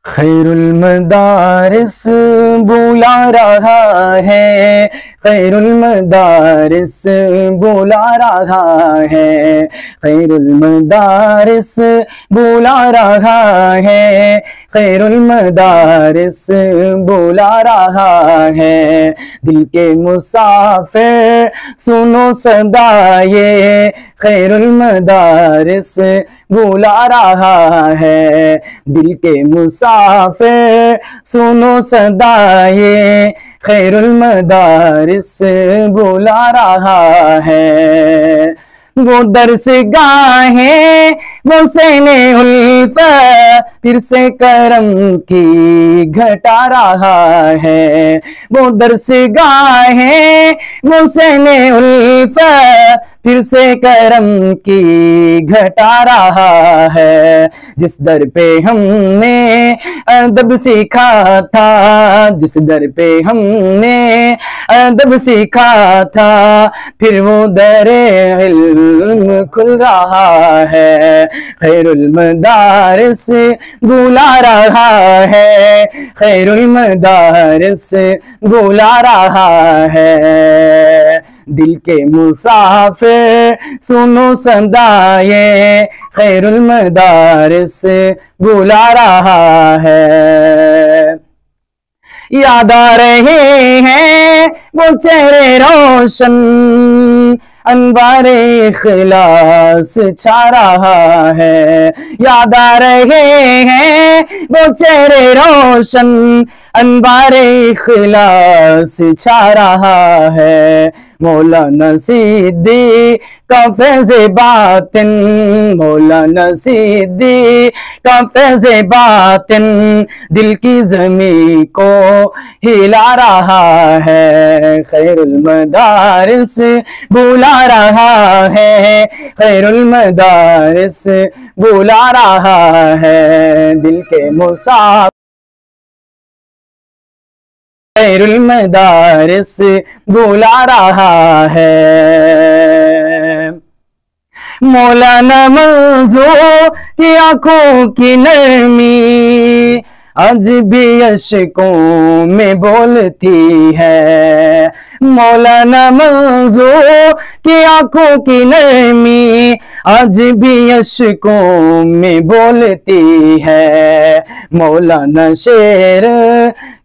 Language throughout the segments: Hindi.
खैरुल मदारिस बुला रहा है, खैरुल मदारिस बुला रहा है, खैरुल मदारिस बुला रहा है, खैरुल मदारिस बुला रहा है। दिल के मुसाफिर सुनो सदा ये, खैरुल मदारिस बुला रहा है। दिल के मुसाफिर सुनो सदा ये, खैरुल मदारिस बुला रहा है। वो दरसगाहें वो सैने उल्फत फिर से करम की घटा रहा है। वो दरसगाहें वो सैने उल्फत फिर से करम की घटा रहा है। जिस दर पे हमने अदब सीखा था, जिस दर पे हमने अदब सीखा था, फिर वो दरे इल्म खुल रहा है। खैरुल मदारिस बुला रहा है, खैरुल मदारिस बुला रहा है। दिल के मुसाफिर सुनो सदा ये, खैरुल मदारिस बुला रहा है। याद आ रहे हैं वो चेहरे रोशन, अनवारे इखलास छा रहा है। याद आ रहे हैं वो चेहरे रोशन, अनवारे इखलास छा रहा है। मौलाना सिद्दीक का फैज़े बातिन, मौलाना सिद्दीक का फैज़े बातिन दिल की ज़मीं को हिला रहा है। खैरुल मदारिस बुला रहा है, खैरुल मदारिस बुला रहा है। दिल के मुसाफिर खैरुल मदारिस बुला रहा है। मौलाना मंजूर की आंखों की नरमी आज भी अशकों में बोलती है। मौलाना मंजूर की आंखों की नरमी आज भी अशकों में बोलती है। मौलाना शेर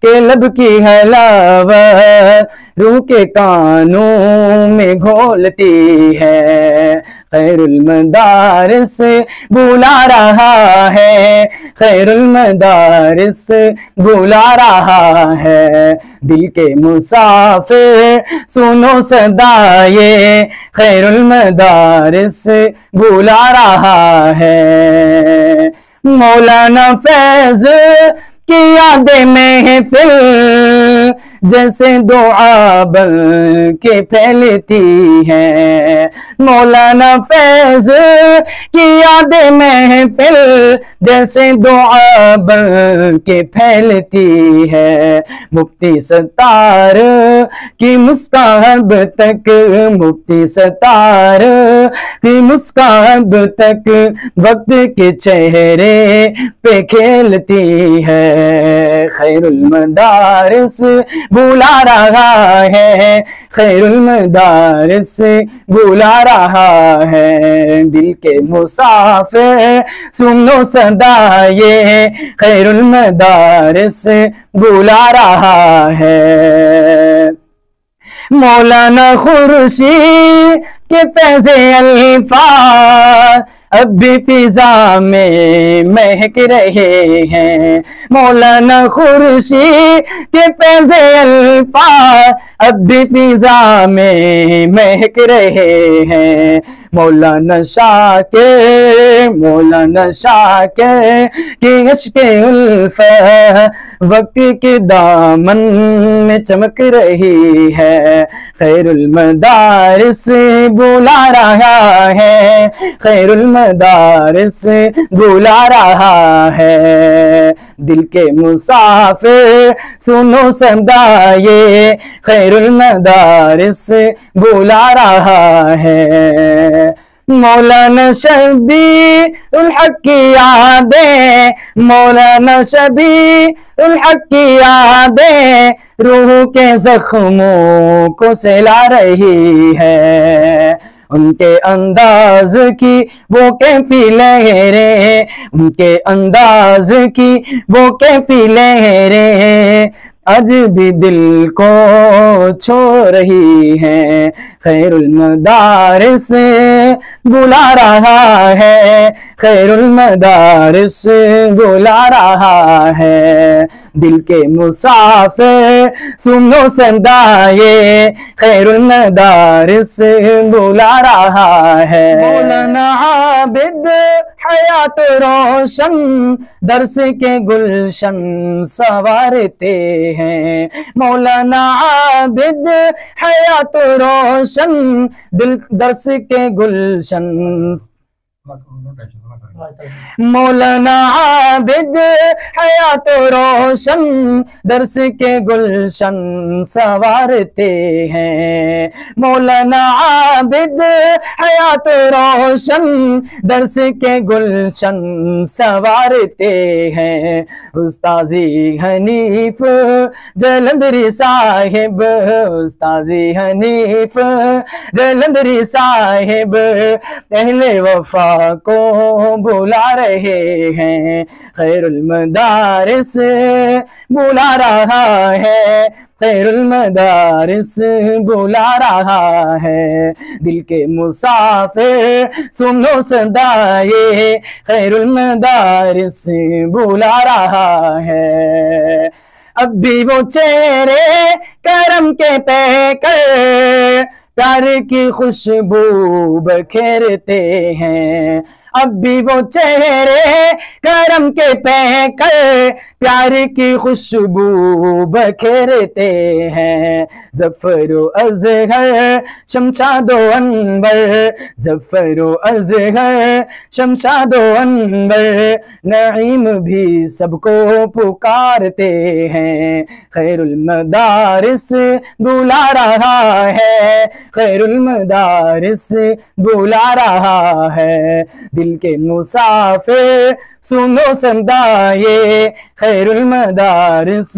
के लब की हलावत रूह के कानों में घोलती है। खैरुल मदारिस बुला रहा है, खैरुल मदारिस बुला रहा है। दिल के मुसाफिर सुनो सदा ये, खैरुल मदारिस बुला रहा है। मौलाना फैज की यादें महफिल जैसे दुआ बन के फैलती है। मौलाना फैज की यादें महफिल जैसे दुआ बन के फैलती है। मुफ्ती सत्तार की मुस्कान अब तक, मुफ्ती सत्तार की मुस्कान अब तक वक्त के चेहरे पे खेलती है। खैरुल मदारिस बुला रहा है, खैरुल मदारिस बुला रहा है। दिल के मुसाफिर सुनो सदा ये, खैरुल मदारिस बुला रहा है। मौलाना खुर्शीद के फैज़े अल्फाज़ अब भी फिजा में महक रहे हैं। मौलाना खुर्शीद के फैज़े अल्फाज़ अब भी फिजा में महक रहे हैं। मौलाना शाकिर, मौलाना शाकिर की अश्के उल्फत वक्त के दामन में चमक रही है। खैरुल मदारिस बुला रहा है, खैरुल मदारिस बुला रहा है। दिल के मुसाफिर सुनो सदा ये, खैरुल मदारिस बुला रहा है। मौलाना शबीउल हक की यादें, मौलाना शबीउल हक की यादें रूह के जख्मों को सहला रही है। उनके अंदाज की वो कैफी लहरें, उनके अंदाज की वो कैफी लहरें आज भी दिल को छू रही है। खैरुल मदारिस बुला रहा है, खैरुल मदारिस बुला रहा है। दिल के मुसाफिर सुनो सदाए, खैरुल मदारिस बुला रहा है। मौलाना आबिद हयात रोशन दर्स के गुलशन संवारते हैं। मौलाना आबिद हयात रोशन दिल दर्स के गुलशन, मौलाना आबिद हयात रोशन दर्स के गुलशन संवारते हैं। मौलाना आबिद हयात रोशन दर्स के गुलशन संवारते हैं। उस्ताजी हनीफ जलंधरी साहिब, उस्ताजी हनीफ जलंधरी साहिब अहले वफा को बुला रहे हैं। खैरुल मदारिस बुला रहा है, खैरुल मदारिस बुला रहा है। दिल के मुसाफिर सुनो सदाए, खैरुल मदारिस बुला रहा है। अब भी वो चेहरे करम के पैकर प्यार की खुशबू बखेरते हैं। अब भी वो चेहरे करम के पैकर प्यार की खुशबू बखेरते हैं। जफरो अजहर शमशादो अनवर, जफरो अजहर शमशादो अनवर नईम भी सबको पुकारते हैं। खैरुल मदारिस बुला रहा है, खैरुल मदारिस बुला रहा है। दिल के मुसाफिर सुनो सदाए, खैरुल मदारिस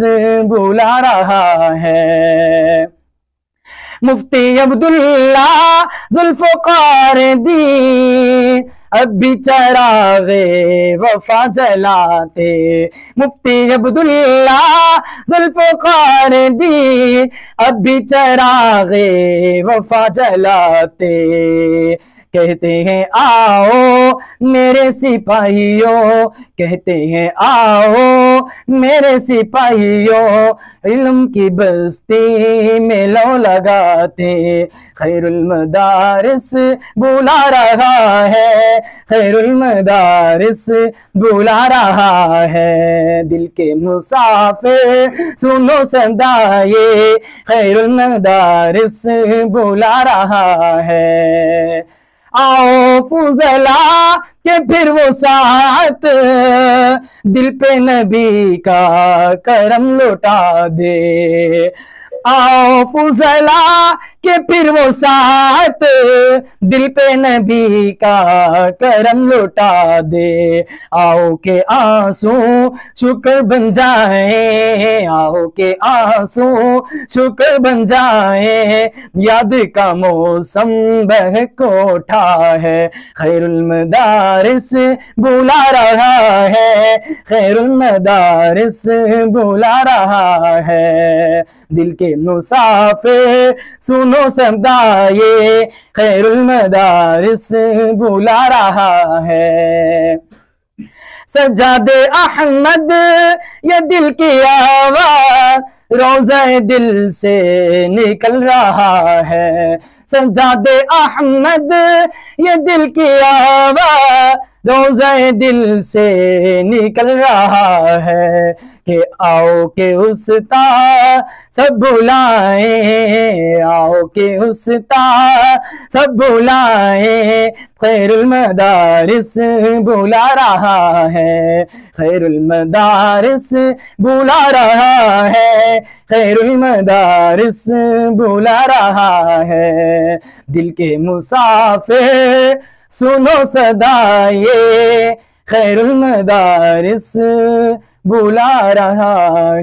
बुला रहा है। मुफ्ती अब्दुल्ला जुल्फ़कार दी अब भी चरागे वफा जलाते। मुफ्ती अब्दुल्ला जुल्फ़कार दी अब भी चरागे वफा जलाते। कहते हैं आओ मेरे सिपाहियों, कहते हैं आओ मेरे सिपाहियों इल्म की बस्ती में लो लगाते। खैरुल मदारिस बुला रहा है, खैरुल मदारिस बुला रहा है। दिल के मुसाफिर सुनो सदाए, खैरुल मदारिस बुला रहा है। आओ फुजला के फिर वो साथ दिल पे नबी का करम लौटा दे। आओ फुजला के फिर वो साथ दिल पे नबी का करम लौटा दे। आओ के आंसू शुक्र बन जाए, आओ के आंसू शुक्र बन जाए। याद का मौसम बहक उठा है, खैरुल मदारिस बुला रहा है, खैरुल मदारिस बुला रहा है। दिल के मुसाफिर सुनो सदाए, खैरुल मदारिस बुला रहा है। सज्जादे अहमद ये दिल की आवाज रोज़े दिल से निकल रहा है। सज्जादे अहमद ये दिल की आवाज रोज़े दिल से निकल रहा है। कि आओ के उस्ताद सब बुलाए, आओ के उस्ताद सब बुलाए। खैरुल मदारिस बुला रहा है, खैरुल मदारिस बुला रहा है, खैरुल मदारिस बुला रहा है। दिल के मुसाफिर सुनो सदा ये खैरुल मदारिस बुला रहा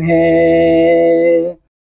है।